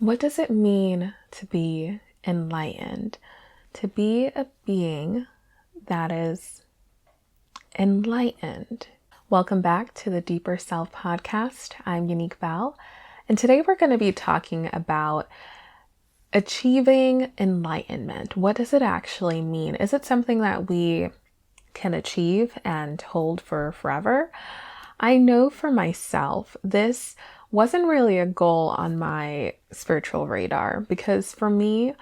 What does it mean to be enlightened? To be a being that is enlightened. Welcome back to the Deeper Self podcast. I'm Yanique Bell, and today we're going to be talking about achieving enlightenment. What does it actually mean? Is it something that we can achieve and hold for forever? I know for myself, this wasn't really a goal on my spiritual radar because for me,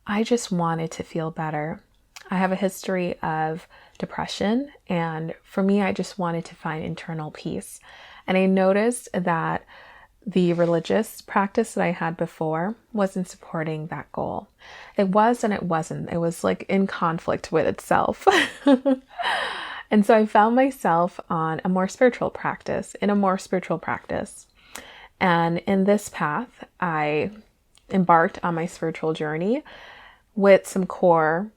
I just wanted to feel better. I have a history of depression, and for me, I just wanted to find internal peace. And I noticed that the religious practice that I had before wasn't supporting that goal. It was and it wasn't. It was like in conflict with itself. And so I found myself on a more spiritual practice, And in this path, I embarked on my spiritual journey with some core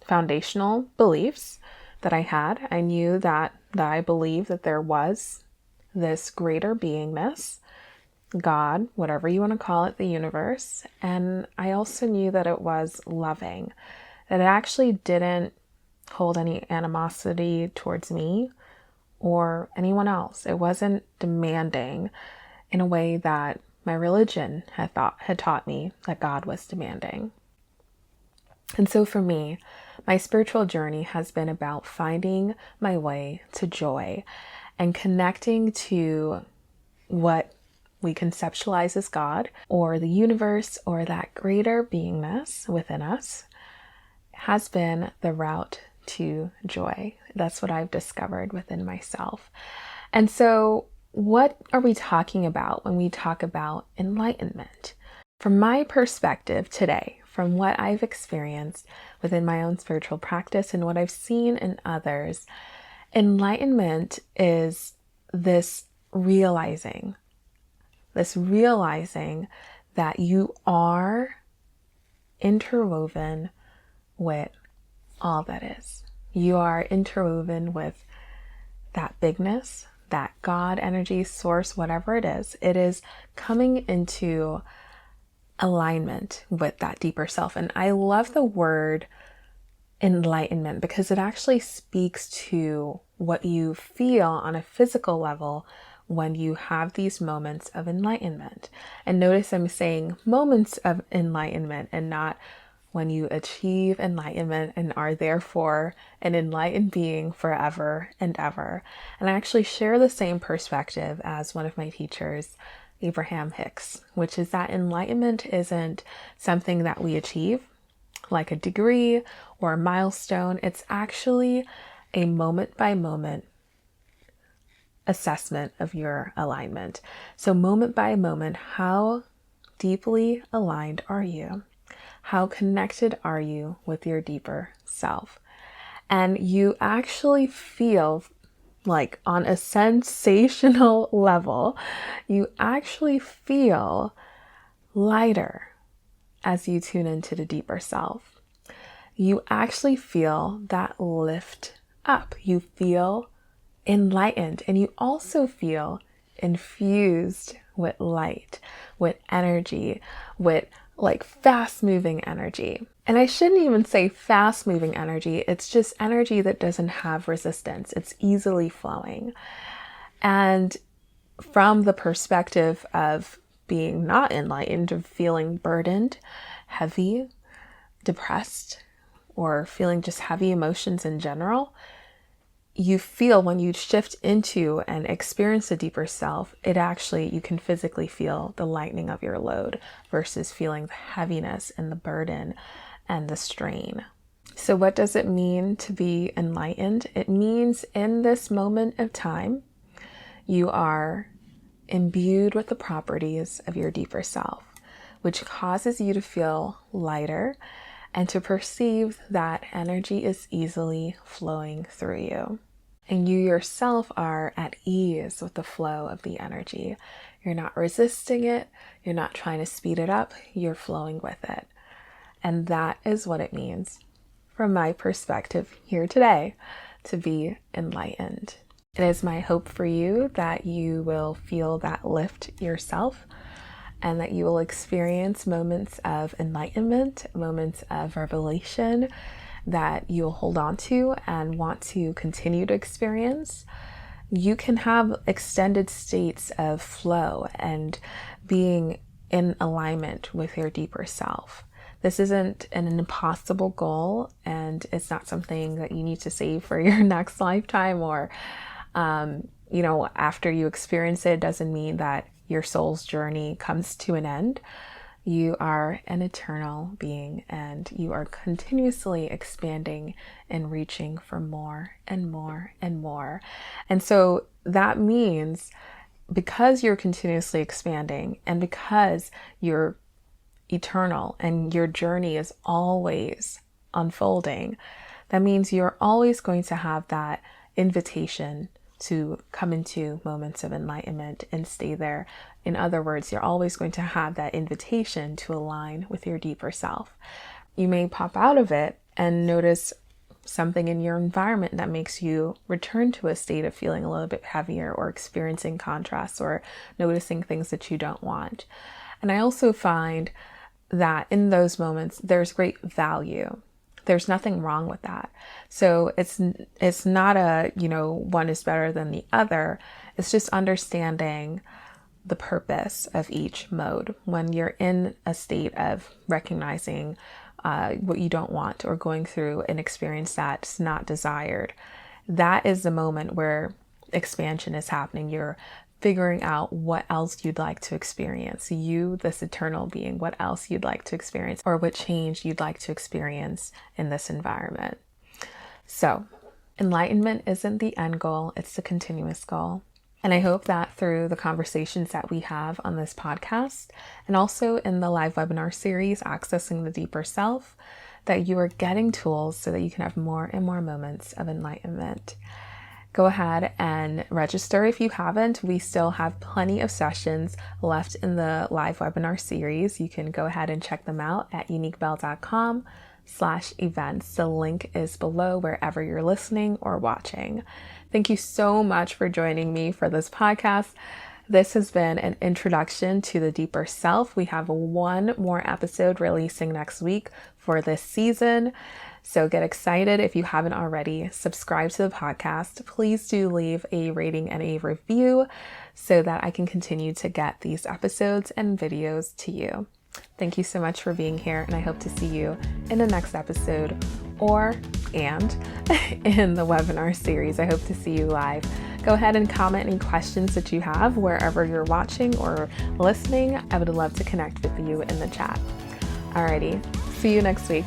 foundational beliefs that I had. I knew that I believed that there was this greater beingness, God, whatever you want to call it, the universe. And I also knew that it was loving, that it actually didn't hold any animosity towards me or anyone else. It wasn't demanding in a way that my religion had taught me that God was demanding. And so for me, my spiritual journey has been about finding my way to joy and connecting to what we conceptualize as God or the universe or that greater beingness within us has been the route to joy. That's what I've discovered within myself. And so what are we talking about when we talk about enlightenment? From my perspective today, from what I've experienced within my own spiritual practice and what I've seen in others, enlightenment is this realizing that you are interwoven with all that is. You are interwoven with that bigness, that God energy source, whatever it is coming into alignment with that deeper self. And I love the word enlightenment because it actually speaks to what you feel on a physical level when you have these moments of enlightenment. And notice I'm saying moments of enlightenment and not when you achieve enlightenment and are therefore an enlightened being forever and ever. And I actually share the same perspective as one of my teachers, Abraham Hicks, which is that enlightenment isn't something that we achieve like a degree or a milestone. It's actually a moment by moment assessment of your alignment. So moment by moment, how deeply aligned are you? How connected are you with your deeper self? And you actually feel like on a sensational level, you actually feel lighter as you tune into the deeper self. You actually feel that lift up. You feel enlightened, and you also feel infused with light, with energy, with like fast moving energy. And I shouldn't even say fast moving energy. It's just energy that doesn't have resistance. It's easily flowing. And from the perspective of being not enlightened, of feeling burdened, heavy, depressed, or feeling just heavy emotions in general, you feel when you shift into and experience a deeper self, you can physically feel the lightening of your load versus feeling the heaviness and the burden and the strain. So what does it mean to be enlightened? It means in this moment of time, you are imbued with the properties of your deeper self, which causes you to feel lighter and to perceive that energy is easily flowing through you. And you yourself are at ease with the flow of the energy. You're not resisting it. You're not trying to speed it up. You're flowing with it. And that is what it means, from my perspective here today, to be enlightened. It is my hope for you that you will feel that lift yourself and that you will experience moments of enlightenment, moments of revelation that you'll hold on to and want to continue to experience. You can have extended states of flow and being in alignment with your deeper self. This isn't an impossible goal, and it's not something that you need to save for your next lifetime or, after you experience it, doesn't mean that your soul's journey comes to an end. You are an eternal being, and you are continuously expanding and reaching for more and more and more. And so that means because you're continuously expanding and because you're eternal and your journey is always unfolding, that means you're always going to have that invitation to come into moments of enlightenment and stay there. In other words, you're always going to have that invitation to align with your deeper self. You may pop out of it and notice something in your environment that makes you return to a state of feeling a little bit heavier or experiencing contrasts or noticing things that you don't want. And I also find that in those moments, there's great value. There's nothing wrong with that. So it's not a, one is better than the other. It's just understanding the purpose of each mode. When you're in a state of recognizing what you don't want or going through an experience that's not desired, that is the moment where expansion is happening. You're figuring out what else you'd like to experience. You, this eternal being, what else you'd like to experience or what change you'd like to experience in this environment. So enlightenment isn't the end goal, it's the continuous goal. And I hope that through the conversations that we have on this podcast and also in the live webinar series, Accessing the Deeper Self, that you are getting tools so that you can have more and more moments of enlightenment. Go ahead and register if you haven't. We still have plenty of sessions left in the live webinar series. You can go ahead and check them out at yaniquebell.com/events. The link is below wherever you're listening or watching. Thank you so much for joining me for this podcast. This has been an introduction to the deeper self. We have one more episode releasing next week for this season. So get excited if you haven't already. Subscribe to the podcast. Please do leave a rating and a review so that I can continue to get these episodes and videos to you. Thank you so much for being here, and I hope to see you in the next episode and in the webinar series. I hope to see you live. Go ahead and comment any questions that you have wherever you're watching or listening. I would love to connect with you in the chat. Alrighty, see you next week.